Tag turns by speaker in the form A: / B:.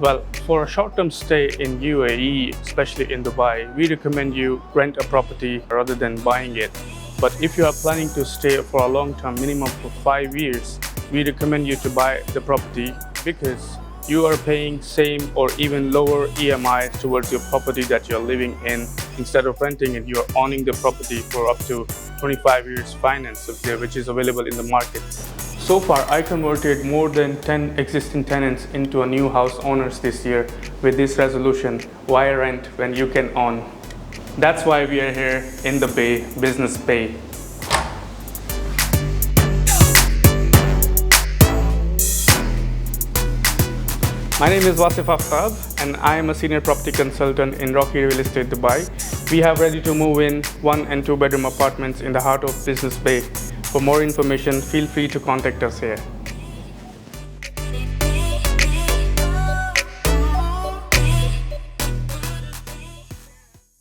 A: Well, for a short-term stay in UAE, especially in Dubai, we recommend you rent a property rather than buying it. But if you are planning to stay for a long-term, minimum for 5 years, we recommend you to buy the property because you are paying same or even lower EMIs towards your property that you're living in. Instead of renting it, you're owning the property for up to 25 years finance, which is available in the market. So far, I converted more than 10 existing tenants into a new house owners this year with this resolution, why rent when you can own? That's why we are here in the Bay, Business Bay. My name is Wasif Aftab and I am a senior property consultant in Rocky Real Estate Dubai. We have ready to move in 1 and 2 bedroom apartments in the heart of Business Bay. For more information, feel free to contact us here.